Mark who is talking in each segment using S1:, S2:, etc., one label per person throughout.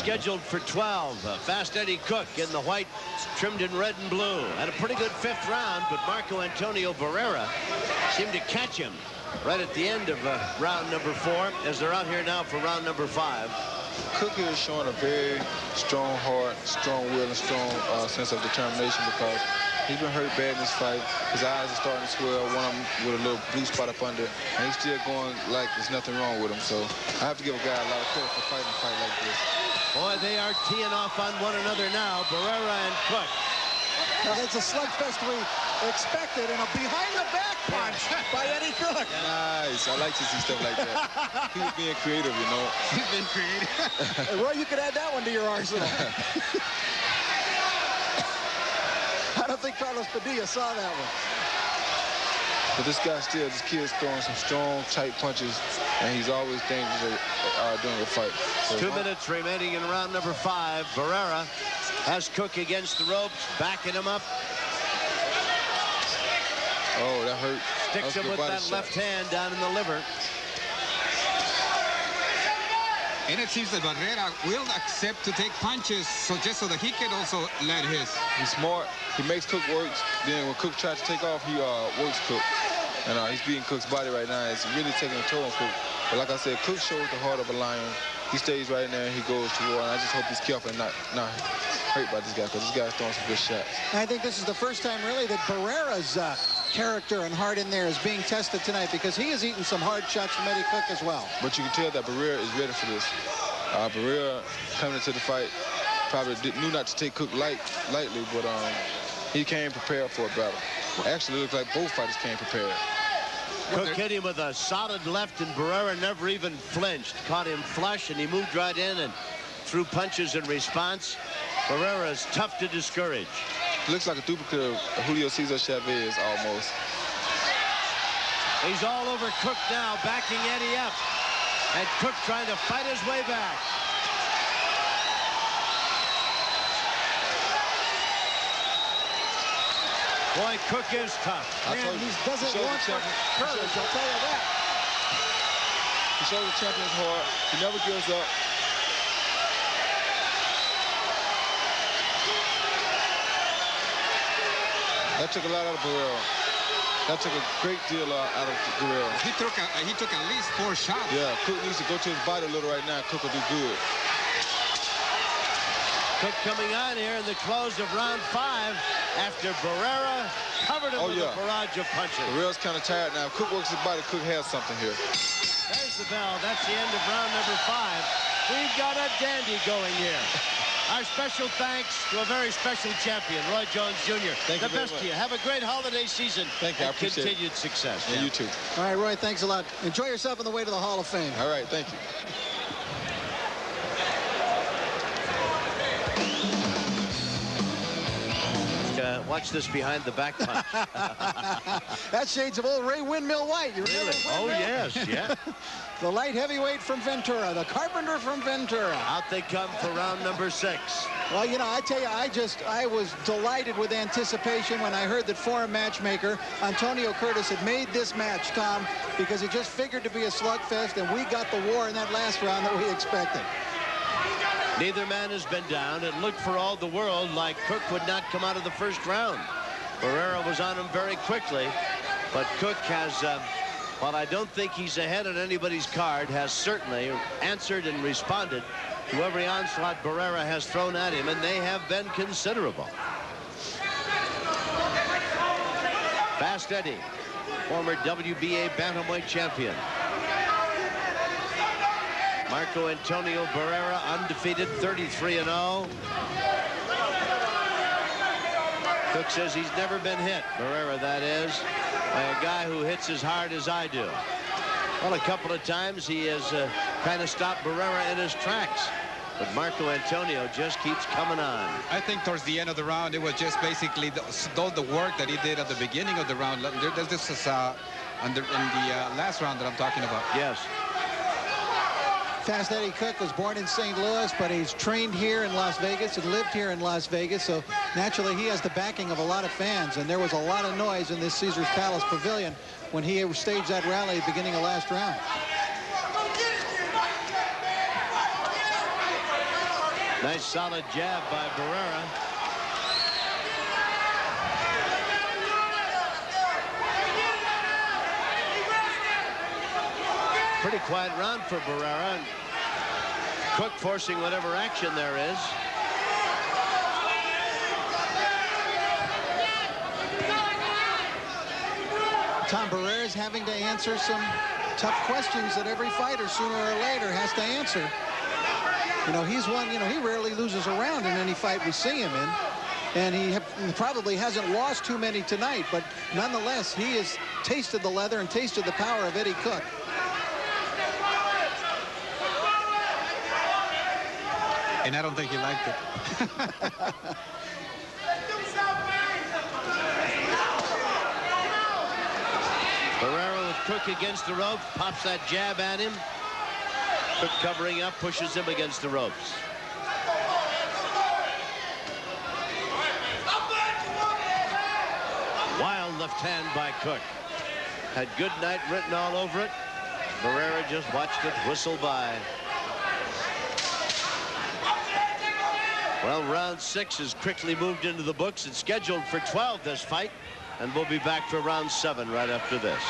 S1: scheduled for 12. Fast Eddie Cook in the white, trimmed in red and blue. Had a pretty good 5th round, but Marco Antonio Barrera seemed to catch him right at the end of round number 4, as they're out here now for round number 5.
S2: Cook here is showing a very strong heart, strong will, and strong sense of determination, because he's been hurt bad in this fight. His eyes are starting to swell, one of them with a little blue spot up under, and he's still going like there's nothing wrong with him. So I have to give a guy a lot of credit for fighting a fight like this.
S1: Boy, they are teeing off on one another now, Barrera and Cook.
S3: It's a slugfest we expected, and a behind-the-back punch by Eddie Cook.
S2: Nice. I like to see stuff like that. He was being creative, you know.
S3: He's been creative. Hey, Roy, you could add that one to your arsenal. I don't think Carlos Padilla saw that one.
S2: But this kid's throwing some strong, tight punches, and he's always dangerous during the fight. So
S1: 2 minutes remaining in round number 5. Barrera has Cook against the ropes, backing him up.
S2: Oh, that hurt.
S1: Sticks him with that left hand down in the liver.
S4: And it seems that Barrera will accept to take punches, so just so that he can also let his.
S2: He's smart. He makes Cook work. Then when Cook tries to take off, he works Cook. And he's beating Cook's body right now. It's really taking a toll on Cook. But like I said, Cook shows the heart of a lion. He stays right there and he goes to war. And I just hope he's careful and not hurt by this guy, because this guy's throwing some good shots.
S3: I think this is the first time really that Barrera's character and heart in there is being tested tonight, because he has eaten some hard shots from Eddie Cook as well.
S2: But you can tell that Barrera is ready for this. Barrera coming into the fight probably knew not to take Cook lightly, but he came prepared for a battle. Actually, it looks like both fighters came prepared.
S1: Cook hit him with a solid left, and Barrera never even flinched. Caught him flush, and he moved right in and threw punches in response. Barrera is tough to discourage.
S2: Looks like a duplicate of Julio Cesar Chavez almost.
S1: He's all over Cook now, backing Eddie up. And Cook trying to fight his way back. Boy, Cook is tough.
S3: Man, he doesn't want courage, I'll tell you that.
S2: He shows the champion's heart. He never gives up. That took a lot out of Barrera. That took a great deal out of Barrera.
S4: He took at least 4 shots.
S2: Yeah, Cook needs to go to his body a little right now. Cook will do good.
S1: Cook coming on here in the close of round 5 after Barrera covered him with a barrage of punches.
S2: Barrera's kind of tired now. Cook works his body. Cook has something here.
S1: There's the bell. That's the end of round number 5. We've got a dandy going here. Our special thanks to a very special champion, Roy Jones Jr.
S2: Thank you very much.
S1: The best to you. Have a great holiday season.
S2: Thank you. I appreciate
S1: continued success.
S2: And you too.
S3: All right, Roy, thanks a lot. Enjoy yourself on the way to the Hall of Fame.
S2: All right, thank you.
S1: Watch this behind the back punch.
S3: That's shades of old Ray Windmill White. You remember?
S1: Oh, yes, yeah.
S3: The light heavyweight from Ventura, the carpenter from Ventura.
S1: Out they come for round number 6.
S3: Well, you know, I tell you, I was delighted with anticipation when I heard that foreign matchmaker Antonio Curtis had made this match, Tom, because it just figured to be a slugfest, and we got the war in that last round that we expected.
S1: Neither man has been down. It looked for all the world like Cook would not come out of the first round. Barrera was on him very quickly, but Cook has, while I don't think he's ahead on anybody's card, has certainly answered and responded to every onslaught Barrera has thrown at him, and they have been considerable. Fast Eddie, former WBA bantamweight champion. Marco Antonio Barrera, undefeated, 33-0. Cook says he's never been hit, Barrera that is, by a guy who hits as hard as I do. Well, a couple of times he has kind of stopped Barrera in his tracks. But Marco Antonio just keeps coming on.
S4: I think towards the end of the round, it was just basically all the work that he did at the beginning of the round. This is in the last round that I'm talking about.
S1: Yes.
S3: Fast Eddie Cook was born in St. Louis, but he's trained here in Las Vegas and lived here in Las Vegas, so naturally he has the backing of a lot of fans, and there was a lot of noise in this Caesars Palace Pavilion when he staged that rally at the beginning of last round.
S1: Nice solid jab by Barrera. Pretty quiet round for Barrera. Cook forcing whatever action there is.
S3: Tom, Barrera's having to answer some tough questions that every fighter sooner or later has to answer. You know, he's one, you know, he rarely loses a round in any fight we see him in. And he probably hasn't lost too many tonight, but nonetheless, he has tasted the leather and tasted the power of Eddie Cook.
S4: And I don't think he liked it.
S1: Barrera with Cook against the rope, pops that jab at him. Cook covering up, pushes him against the ropes. Wild left hand by Cook. Had good night written all over it. Barrera just watched it whistle by. Well, round 6 has quickly moved into the books. It's scheduled for 12 this fight, and we'll be back for round 7 right after this.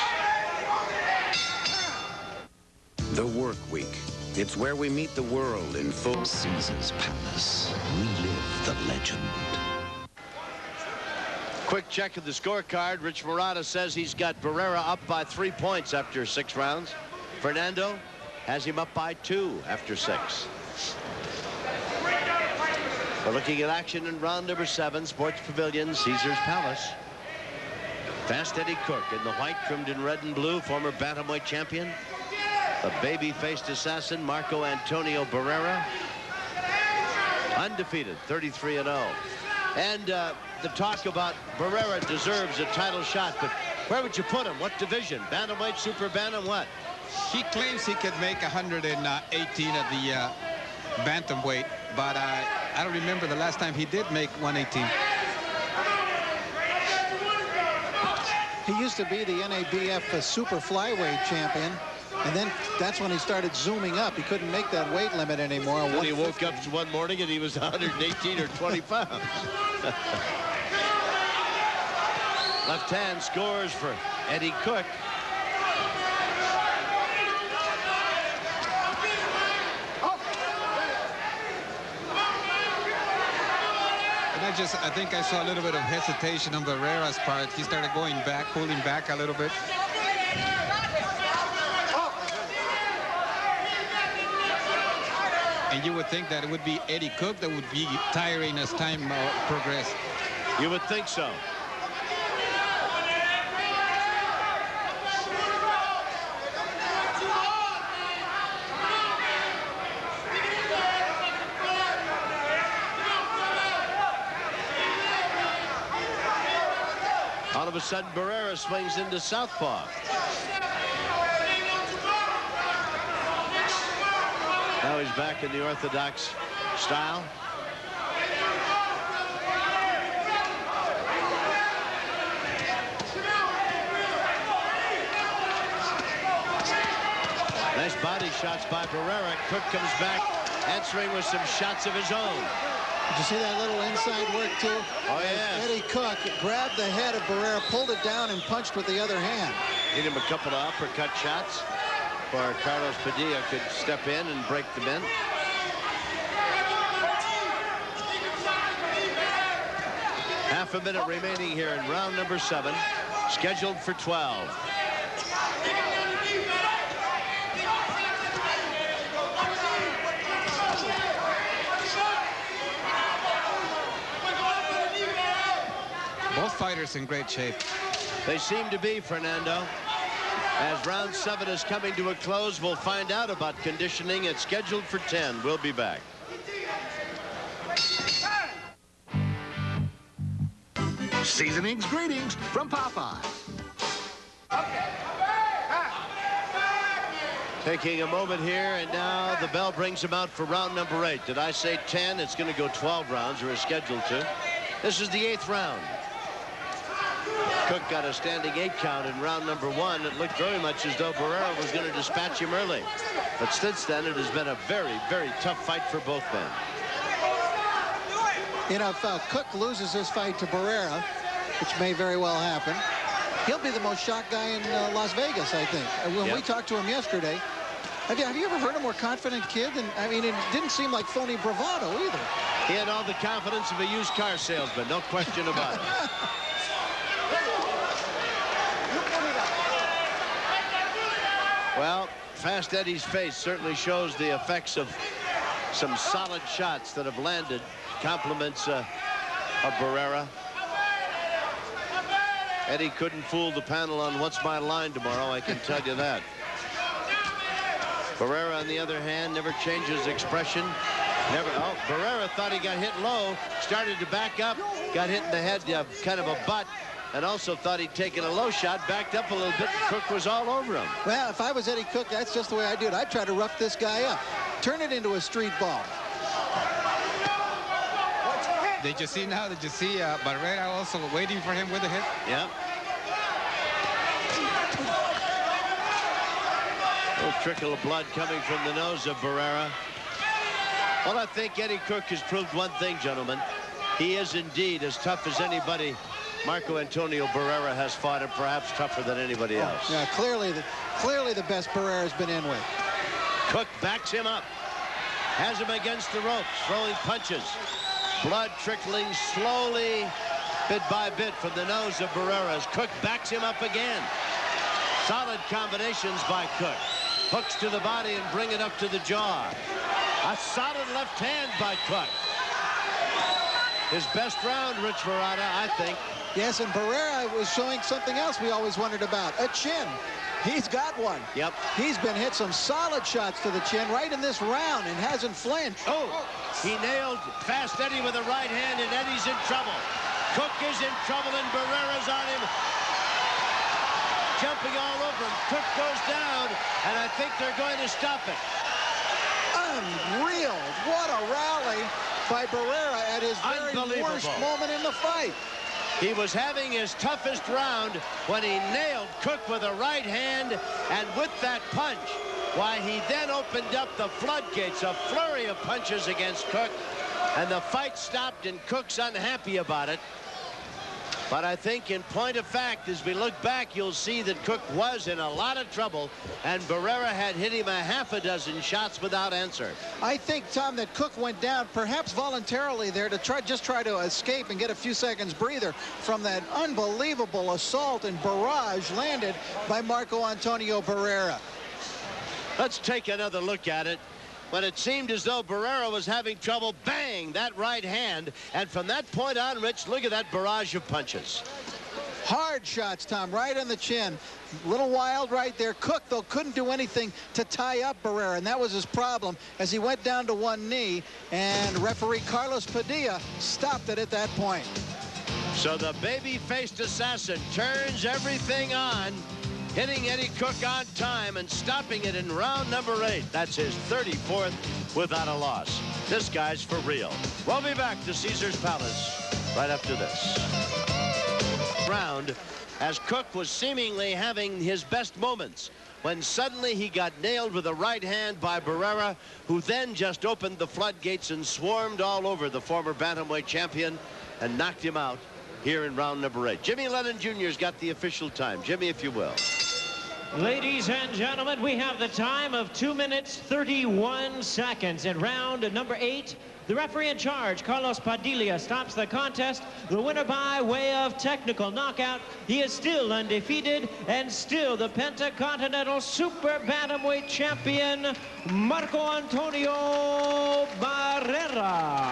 S5: The work week. It's where we meet the world in full.
S6: Caesar's Palace. Relive the legend.
S1: Quick check of the scorecard. Rich Murata says he's got Barrera up by 3 points after 6 rounds. Fernando has him up by 2 after 6. We're looking at action in round number 7, Sports Pavilion, Caesar's Palace. Fast Eddie Cook in the white, trimmed in red and blue, former bantamweight champion. The baby-faced assassin, Marco Antonio Barrera. Undefeated, 33-0. And the talk about Barrera deserves a title shot, but where would you put him? What division? Bantamweight, super bantam, what?
S4: He claims he could make 118 at the bantamweight, but I don't remember the last time he did make 118.
S3: He used to be the NABF super flyweight champion, and then that's when he started zooming up. He couldn't make that weight limit anymore.
S1: And he woke up one morning and he was 118 or 20 pounds. Left hand scores for Eddie Cook.
S4: I think I saw a little bit of hesitation on Barrera's part. He started going back, pulling back a little bit. And you would think that it would be Eddie Cook that would be tiring as time progressed.
S1: You would think so. All of a sudden, Barrera swings into southpaw. Now he's back in the orthodox style. Nice body shots by Barrera. Cook comes back, answering with some shots of his own.
S3: Did you see that little inside work, too?
S1: Oh, yeah.
S3: Eddie Cook grabbed the head of Barrera, pulled it down, and punched with the other hand.
S1: Hit him a couple of uppercut shots, where Carlos Padilla could step in and break them in. Half a minute remaining here in round number 7, scheduled for 12.
S4: Both fighters in great shape.
S1: They seem to be, Fernando. As round 7 is coming to a close, we'll find out about conditioning. It's scheduled for 10. We'll be back.
S6: Seasonings greetings from Popeye.
S1: Taking a moment here, and now the bell brings him out for round number 8. Did I say 10? It's going to go 12 rounds, or is scheduled to. This is the 8th round. Cook got a standing 8 count in round number 1. It looked very much as though Barrera was going to dispatch him early. But since then, it has been a very, very tough fight for both men.
S3: You know, if Cook loses this fight to Barrera, which may very well happen, he'll be the most shocked guy in Las Vegas, I think. When we talked to him yesterday, have you ever heard a more confident kid? And I mean, it didn't seem like phony bravado either.
S1: He had all the confidence of a used car salesman, no question about it. Well, Fast Eddie's face certainly shows the effects of some solid shots that have landed. Compliments of Barrera. Eddie couldn't fool the panel on what's my line tomorrow, I can tell you that. Barrera, on the other hand, never changes expression. Barrera thought he got hit low, started to back up, got hit in the head, kind of a butt, and also thought he'd taken a low shot, backed up a little bit, and Cook was all over him.
S3: Well, if I was Eddie Cook, that's just the way I do it. I'd try to rough this guy up, turn it into a street ball.
S4: Did you see now? Did you see Barrera also waiting for him with a hit?
S1: Yeah. A little trickle of blood coming from the nose of Barrera. Well, I think Eddie Cook has proved one thing, gentlemen. He is indeed as tough as anybody Marco Antonio Barrera has fought, and perhaps tougher than anybody else.
S3: Yeah, clearly the best Barrera's been in with.
S1: Cook backs him up. Has him against the ropes, throwing punches. Blood trickling slowly, bit by bit, from the nose of Barrera as Cook backs him up again. Solid combinations by Cook. Hooks to the body and bring it up to the jaw. A solid left hand by Cook. His best round, Rich Verrata, I think.
S3: Yes, and Barrera was showing something else we always wondered about, a chin. He's got one.
S1: Yep.
S3: He's been hit some solid shots to the chin right in this round and hasn't flinched.
S1: Oh, he nailed Fast Eddie with a right hand, and Eddie's in trouble. Cook is in trouble, and Barrera's on him, jumping all over him. Cook goes down, and I think they're going to stop it.
S3: Unreal. What a rally by Barrera at his very worst moment in the fight.
S1: He was having his toughest round when he nailed Cook with a right hand, and with that punch, why, he then opened up the floodgates, a flurry of punches against Cook, and the fight stopped, and Cook's unhappy about it. But I think, in point of fact, as we look back, you'll see that Cook was in a lot of trouble, and Barrera had hit him a half a dozen shots without answer.
S3: I think, Tom, that Cook went down, perhaps voluntarily there, to try to escape and get a few seconds breather from that unbelievable assault and barrage landed by Marco Antonio Barrera.
S1: Let's take another look at it. When it seemed as though Barrera was having trouble, bang, that right hand. And from that point on, Rich, look at that barrage of punches.
S3: Hard shots, Tom, right on the chin. A little wild right there. Cook, though, couldn't do anything to tie up Barrera, and that was his problem as he went down to one knee, and referee Carlos Padilla stopped it at that point.
S1: So the baby-faced assassin turns everything on, hitting Eddie Cook on time and stopping it in round number 8. That's his 34th without a loss. This guy's for real. We'll be back to Caesar's Palace right after this. Round, as Cook was seemingly having his best moments, when suddenly he got nailed with a right hand by Barrera, who then just opened the floodgates and swarmed all over the former bantamweight champion and knocked him out here in round number 8. Jimmy Lennon Jr.'s got the official time. Jimmy, if you will.
S7: Ladies and gentlemen, we have the time of 2 minutes 31 seconds in round number 8. The referee in charge, Carlos Padilla, stops the contest. The winner by way of technical knockout. He is still undefeated and still the Pentacontinental Super Bantamweight Champion, Marco Antonio Barrera.